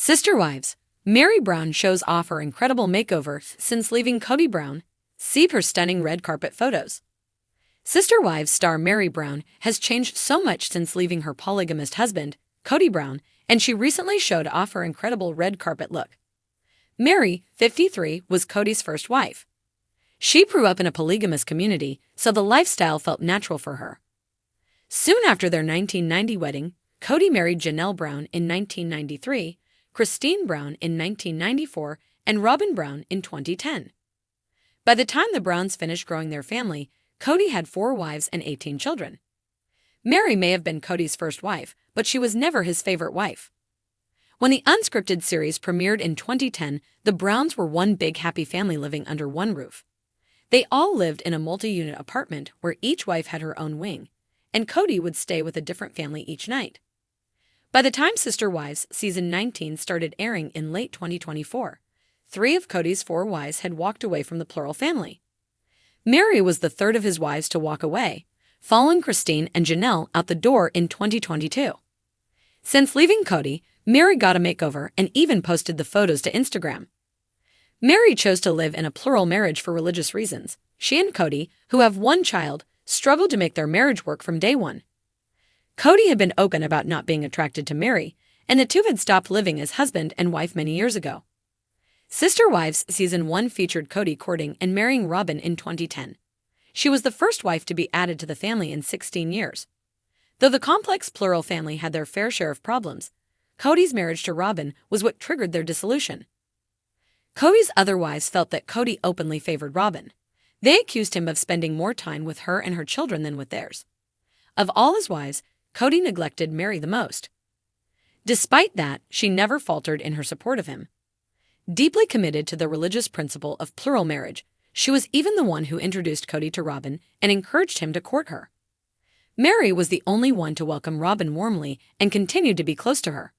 Sister Wives. Meri Brown shows off her incredible makeover since leaving Kody Brown. See her stunning red carpet photos. Sister Wives star Meri Brown has changed so much since leaving her polygamist husband, Kody Brown, and she recently showed off her incredible red carpet look. Meri, 53, was Kody's first wife. She grew up in a polygamous community, so the lifestyle felt natural for her. Soon after their 1990 wedding, Kody married Janelle Brown in 1993, Cristin Brown in 1994, and Robin Brown in 2010. By the time the Browns finished growing their family, Kody had 4 wives and 18 children. Meri may have been Kody's first wife, but she was never his favorite wife. When the unscripted series premiered in 2010, the Browns were one big happy family living under one roof. They all lived in a multi-unit apartment where each wife had her own wing, and Kody would stay with a different family each night. By the time Sister Wives Season 19 started airing in late 2024, 3 of Kody's 4 wives had walked away from the plural family. Meri was the third of his wives to walk away, following Cristin and Janelle out the door in 2022. Since leaving Kody, Meri got a makeover and even posted the photos to Instagram. Meri chose to live in a plural marriage for religious reasons. She and Kody, who have 1 child, struggled to make their marriage work from day one. Kody had been open about not being attracted to Meri, and the two had stopped living as husband and wife many years ago. Sister Wives Season 1 featured Kody courting and marrying Robin in 2010. She was the first wife to be added to the family in 16 years. Though the complex plural family had their fair share of problems, Kody's marriage to Robin was what triggered their dissolution. Kody's other wives felt that Kody openly favored Robin. They accused him of spending more time with her and her children than with theirs. Of all his wives, Kody neglected Meri the most. Despite that, she never faltered in her support of him. Deeply committed to the religious principle of plural marriage, she was even the one who introduced Kody to Robin and encouraged him to court her. Meri was the only one to welcome Robin warmly and continued to be close to her.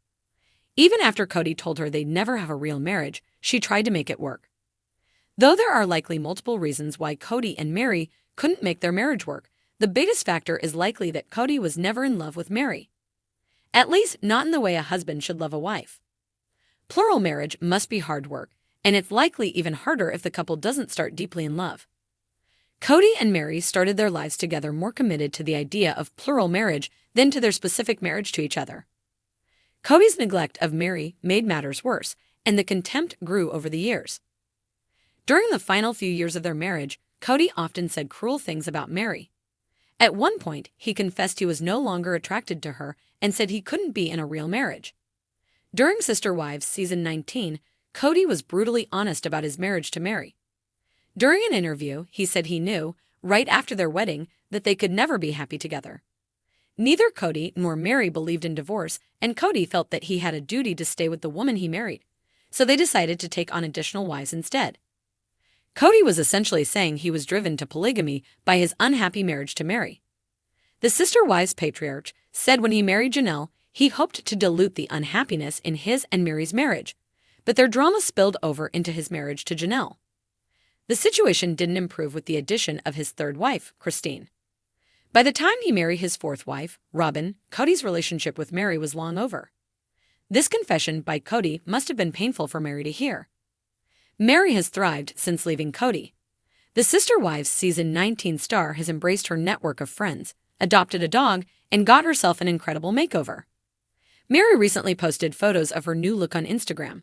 Even after Kody told her they'd never have a real marriage, she tried to make it work. Though there are likely multiple reasons why Kody and Meri couldn't make their marriage work, the biggest factor is likely that Kody was never in love with Meri. At least not in the way a husband should love a wife. Plural marriage must be hard work, and it's likely even harder if the couple doesn't start deeply in love. Kody and Meri started their lives together more committed to the idea of plural marriage than to their specific marriage to each other. Kody's neglect of Meri made matters worse, and the contempt grew over the years. During the final few years of their marriage, Kody often said cruel things about Meri. At one point, he confessed he was no longer attracted to her and said he couldn't be in a real marriage. During Sister Wives Season 19, Kody was brutally honest about his marriage to Meri. During an interview, he said he knew, right after their wedding, that they could never be happy together. Neither Kody nor Meri believed in divorce, and Kody felt that he had a duty to stay with the woman he married, so they decided to take on additional wives instead. Kody was essentially saying he was driven to polygamy by his unhappy marriage to Meri. The Sister Wives patriarch said when he married Janelle, he hoped to dilute the unhappiness in his and Meri's marriage, but their drama spilled over into his marriage to Janelle. The situation didn't improve with the addition of his third wife, Cristin. By the time he married his fourth wife, Robin, Kody's relationship with Meri was long over. This confession by Kody must have been painful for Meri to hear. Meri has thrived since leaving Kody. The Sister Wives Season 19 star has embraced her network of friends, adopted a dog, and got herself an incredible makeover. Meri recently posted photos of her new look on Instagram.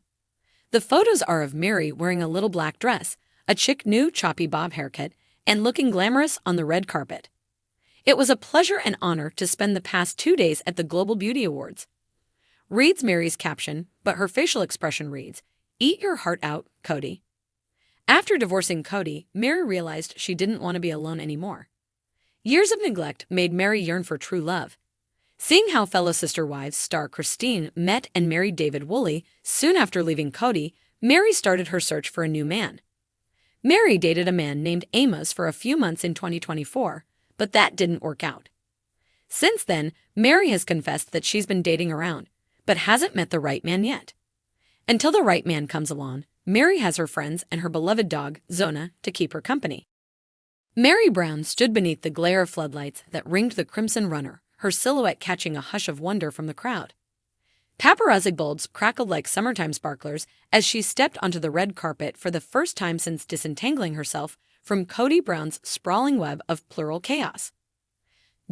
The photos are of Meri wearing a little black dress, a chic new choppy bob haircut, and looking glamorous on the red carpet. It was a pleasure and honor to spend the past 2 days at the Global Beauty Awards. Reads Meri's caption, but her facial expression reads, "Eat your heart out, Kody." After divorcing Kody, Meri realized she didn't want to be alone anymore. Years of neglect made Meri yearn for true love. Seeing how fellow Sister Wives star Cristin met and married David Woolley soon after leaving Kody, Meri started her search for a new man. Meri dated a man named Amos for a few months in 2024, but that didn't work out. Since then, Meri has confessed that she's been dating around, but hasn't met the right man yet. Until the right man comes along, Meri has her friends and her beloved dog, Zona, to keep her company. Meri Brown stood beneath the glare of floodlights that ringed the Crimson Runner, her silhouette catching a hush of wonder from the crowd. Paparazzi bulbs crackled like summertime sparklers as she stepped onto the red carpet for the first time since disentangling herself from Cody Brown's sprawling web of plural chaos.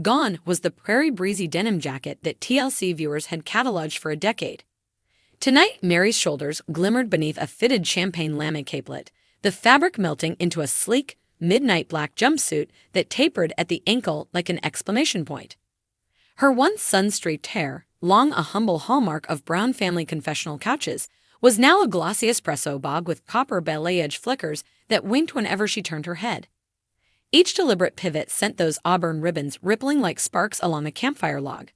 Gone was the prairie breezy denim jacket that TLC viewers had cataloged for a decade. Tonight, Meri's shoulders glimmered beneath a fitted champagne lame capelet, the fabric melting into a sleek, midnight black jumpsuit that tapered at the ankle like an exclamation point. Her once sun-streaked hair, long a humble hallmark of Brown family confessional couches, was now a glossy espresso bob with copper balayage flickers that winked whenever she turned her head. Each deliberate pivot sent those auburn ribbons rippling like sparks along a campfire log.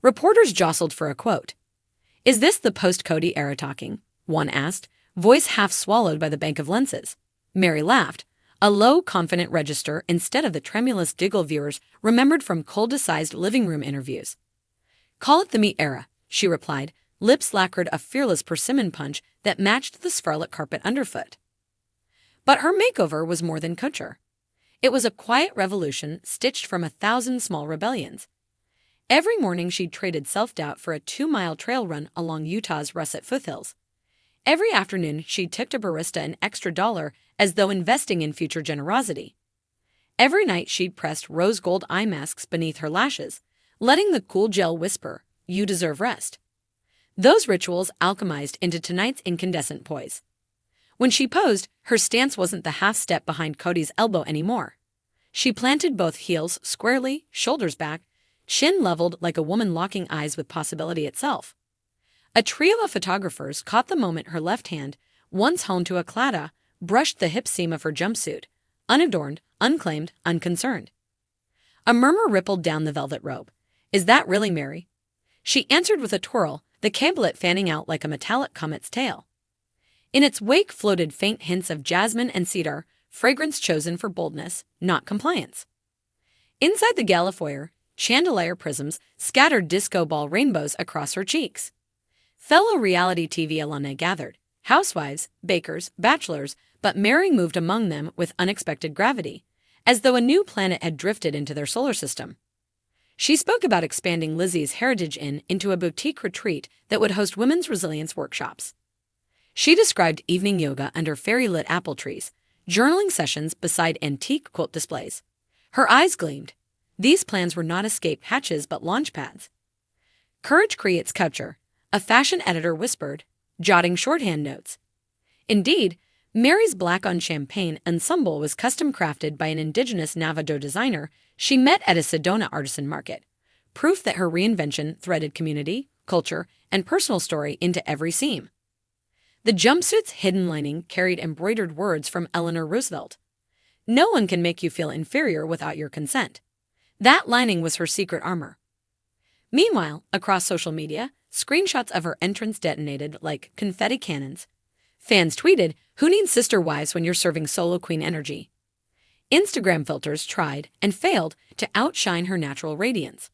Reporters jostled for a quote. "Is this the post-Cody era talking?" one asked, voice half swallowed by the bank of lenses. Meri laughed, a low, confident register instead of the tremulous giggle viewers remembered from cold-sized living room interviews. "Call it the me era," she replied, lips lacquered a fearless persimmon punch that matched the scarlet carpet underfoot. But her makeover was more than couture. It was a quiet revolution stitched from 1,000 small rebellions. Every morning she'd traded self-doubt for a 2-mile trail run along Utah's russet foothills. Every afternoon she'd tipped a barista an extra $1 as though investing in future generosity. Every night she'd pressed rose gold eye masks beneath her lashes, letting the cool gel whisper, "You deserve rest." Those rituals alchemized into tonight's incandescent poise. When she posed, her stance wasn't the half-step behind Cody's elbow anymore. She planted both heels squarely, shoulders back, chin leveled like a woman locking eyes with possibility itself. A trio of photographers caught the moment her left hand, once honed to a clada, brushed the hip seam of her jumpsuit, unadorned, unclaimed, unconcerned. A murmur rippled down the velvet robe. "Is that really Meri?" She answered with a twirl, the capelet fanning out like a metallic comet's tail. In its wake floated faint hints of jasmine and cedar, fragrance chosen for boldness, not compliance. Inside the gala foyer, chandelier prisms scattered disco ball rainbows across her cheeks. Fellow reality TV alumni gathered, housewives, bakers, bachelors, but Meri moved among them with unexpected gravity, as though a new planet had drifted into their solar system. She spoke about expanding Lizzie's Heritage Inn into a boutique retreat that would host women's resilience workshops. She described evening yoga under fairy-lit apple trees, journaling sessions beside antique quilt displays. Her eyes gleamed. These plans were not escape hatches but launch pads. "Courage creates culture," a fashion editor whispered, jotting shorthand notes. Indeed, Meri's black-on-champagne ensemble was custom-crafted by an indigenous Navajo designer she met at a Sedona artisan market, proof that her reinvention threaded community, culture, and personal story into every seam. The jumpsuit's hidden lining carried embroidered words from Eleanor Roosevelt. "No one can make you feel inferior without your consent." That lining was her secret armor. Meanwhile, across social media, screenshots of her entrance detonated like confetti cannons. Fans tweeted, "Who needs sister wives when you're serving solo queen energy?" Instagram filters tried and failed to outshine her natural radiance.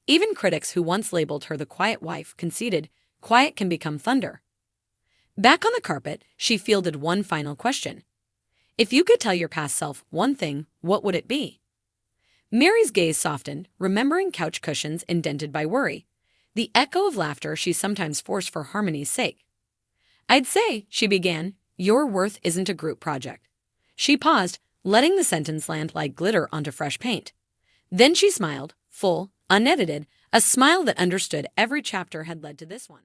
Even critics who once labeled her the quiet wife conceded, quiet can become thunder. Back on the carpet, she fielded one final question. If you could tell your past self one thing, what would it be? Meri's gaze softened, remembering couch cushions indented by worry, the echo of laughter she sometimes forced for harmony's sake. "I'd say," she began, "your worth isn't a group project." She paused, letting the sentence land like glitter onto fresh paint. Then she smiled, full, unedited, a smile that understood every chapter had led to this one.